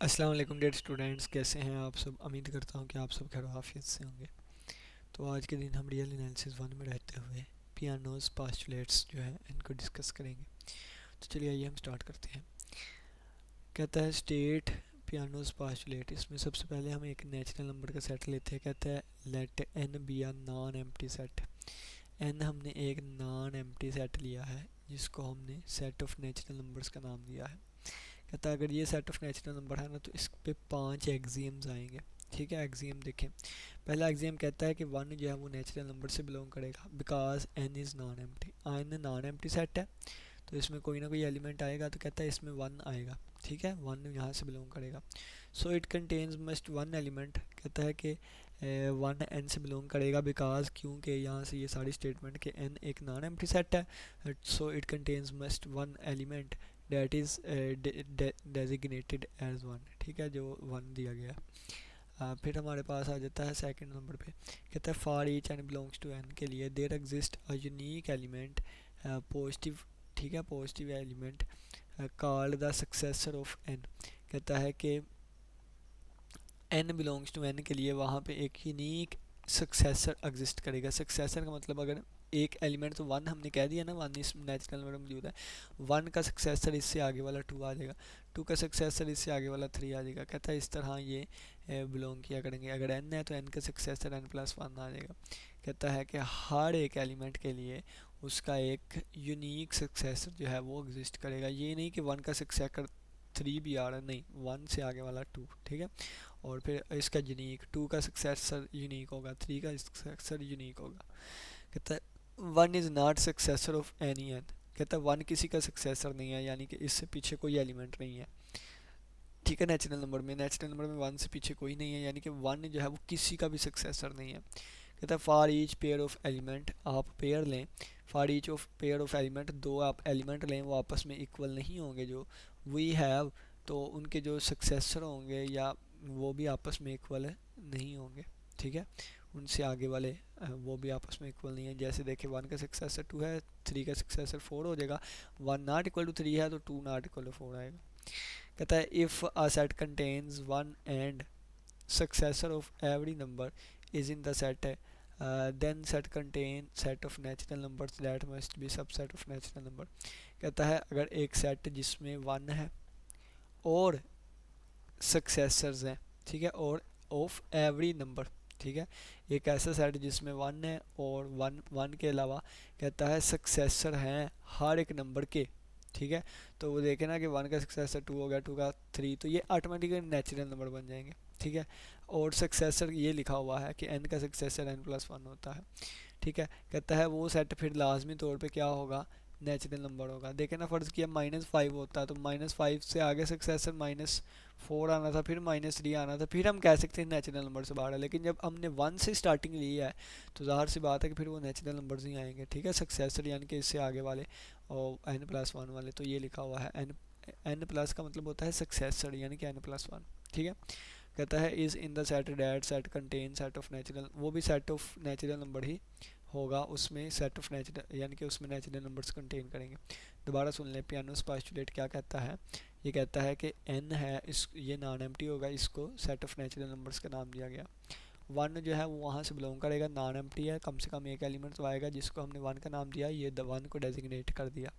अस्सलाम वालेकुम dear students, कैसे हैं आप सब। उम्मीद करता हूँ कि आप सब खैर आफियत से होंगे। तो आज के दिन हम रियल एनालिसिस वन में रहते हुए पियानोज पास्टुलेट्स जो है इनको डिस्कस करेंगे। तो चलिए आइए हम स्टार्ट करते हैं। कहता है स्टेट पियानोज पास्टुलेट। इसमें सबसे पहले हम एक नेचुरल नंबर का सेट लेते हैं। कहता है लेट एन बी आ नॉन एम्प्टी सेट। एन हमने एक नॉन एम्प्टी सेट लिया है जिसको हमने सेट ऑफ नेचुरल नंबर्स का नाम दिया है। कहता है अगर ये सेट ऑफ नेचुरल नंबर है ना तो इस पे 5 एक्सियम्स आएंगे। ठीक है, एक्सियम देखें। पहला एक्सियम कहता है कि वन जो है वो नेचुरल नंबर से बिलोंग करेगा because N is non empty. N non empty set है तो इसमें कोई ना कोई एलिमेंट आएगा, तो कहता है इसमें वन आएगा। ठीक है, वन यहाँ से बिलोंग करेगा। सो it contains must one element. कहता है कि वन एन से बिलोंग करेगा बिकॉज क्योंकि यहाँ से ये सारी स्टेटमेंट कि एन एक नॉन एम्प्टी सेट है। So it contains must one element that is designated as one. ठीक है, जो वन दिया गया। फिर हमारे पास आ जाता है सेकंड नंबर पे। कहता है for each n belongs to N के लिए there exist a unique element positive. ठीक है, positive element called the successor of n. कहता है कि एन बिलोंग्स टू एन के लिए वहाँ पे एक यूनिक सक्सेसर एग्जिस्ट करेगा। सक्सेसर का मतलब अगर एक एलिमेंट तो वन हमने कह दिया ना, वन इस नेचुरल नंबर में मौजूद है। वन का सक्सेसर इससे आगे वाला टू आ जाएगा, टू का सक्सेसर इससे आगे वाला थ्री आ जाएगा। कहता है इस तरह ये बिलोंग किया करेंगे। अगर एन है तो एन का सक्सेसर एन प्लस वन आ जाएगा। कहता है कि हर एक एलिमेंट के लिए उसका एक यूनिक सक्सेसर जो है वो एग्जिस्ट करेगा। ये नहीं कि वन का सक्सेसर थ्री भी आ रहा है, नहीं, वन से आगे वाला टू। ठीक है, और फिर इसका यूनिक टू का सक्सेसर यूनिक होगा, थ्री का सक्सेसर यूनिक होगा। कहता है one is not successor of any n. कहता है वन किसी का सक्सेसर नहीं है, यानी कि इससे पीछे कोई एलिमेंट नहीं है। ठीक है, नेचुरल नंबर में वन से पीछे कोई नहीं है, यानी कि वन जो है वो किसी का भी सक्सेसर नहीं है। कहता है for each pair of element, आप पेयर लें। For each of pair of element, दो आप एलिमेंट लें वो आपस में इक्वल नहीं होंगे जो वी हैव, तो उनके जो सक्सेसर होंगे या वो भी आपस में इक्वल नहीं होंगे। ठीक है, उनसे आगे वाले वो भी आपस में इक्वल नहीं है। जैसे देखें वन का सक्सेसर टू है, थ्री का सक्सेसर फोर हो जाएगा। One not equal to three है तो two not equal to four आएगा। कहता है if a set contains one and successor of every number is in the set, then set contain set of natural numbers that must be subset of natural number। कहता है अगर एक set जिसमें one है और सक्सेसर्स हैं, ठीक है, और ऑफ एवरी नंबर, ठीक है, एक ऐसा सेट जिसमें वन है और वन वन के अलावा कहता है सक्सेसर हैं हर एक नंबर के। ठीक है, तो वो देखे ना कि वन का सक्सेसर टू हो गया, टू का थ्री, तो ये ऑटोमेटिकली नेचुरल नंबर बन जाएंगे। ठीक है, और सक्सेसर ये लिखा हुआ है कि एन का सक्सेसर एन प्लस वन होता है। ठीक है, कहता है वो सेट फिर लाजमी तौर पे क्या होगा, नेचुरल नंबर होगा। देखे ना, फ़र्ज़ किया माइनस फाइव होता है तो माइनस फाइव से आगे सक्सेसर माइनस फोर आना था, फिर माइनस थ्री आना था, फिर हम कह सकते हैं नेचुरल नंबर से बाहर है। लेकिन जब हमने वन से स्टार्टिंग ली है तो ज़ाहिर सी बात है कि फिर वो नेचुरल नंबर्स ही आएंगे। ठीक है, सक्सेसर यानी कि इससे आगे वाले और एन प्लस वन वाले, तो ये लिखा हुआ है एन। एन प्लस का मतलब होता है सक्सेसर यानी कि एन प्लस वन। ठीक है, कहता है is in the set that set contain set of natural, वो भी सेट ऑफ नेचुरल नंबर ही होगा, उसमें सेट ऑफ नेचुरल यानी कि उसमें नेचुरल नंबर्स कंटेन करेंगे। दोबारा सुन लें, पियानोस पास्टुलेट क्या कहता है। ये कहता है कि एन है, इस ये नॉन एम्प्टी होगा, इसको सेट ऑफ नेचुरल नंबर्स का नाम दिया गया। वन जो है वो वहाँ से बिलोंग करेगा, नॉन एम्प्टी है, कम से कम एक एलिमेंट तो आएगा जिसको हमने वन का नाम दिया, ये द वन को डेजिग्नेट कर दिया।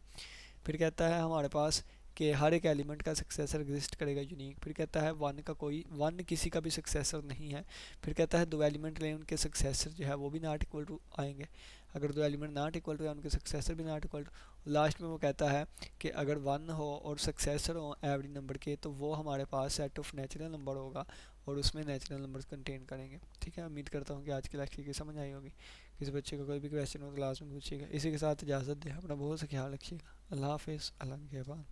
फिर कहता है हमारे पास कि हर एक एलिमेंट का सक्सेसर एग्जिस्ट करेगा यूनिक। फिर कहता है वन किसी का भी सक्सेसर नहीं है। फिर कहता है दो एलिमेंट लें, उनके सक्सेसर जो है वो भी नॉट इक्वल टू आएंगे। अगर दो एलिमेंट नॉट इक्वल टू है उनके सक्सेसर भी नॉट इक्वल टू। लास्ट में वो कहता है कि अगर वन हो और सक्सेसर हो एवरी नंबर के तो वो हमारे पास सेट ऑफ नेचुरल नंबर होगा और उसमें नेचुरल नंबर्स कंटेन करेंगे। ठीक है, उम्मीद करता हूँ कि आज की लेक्चर की समझ आई होगी। किसी बच्चे को कोई भी क्वेश्चन हो तो लास्ट में पूछिएगा। इसी के साथ इजाज़त दें, अपना बहुत सा ख्याल रखिएगा। अल्लाह हाफिज़, अल्लाह के बाद।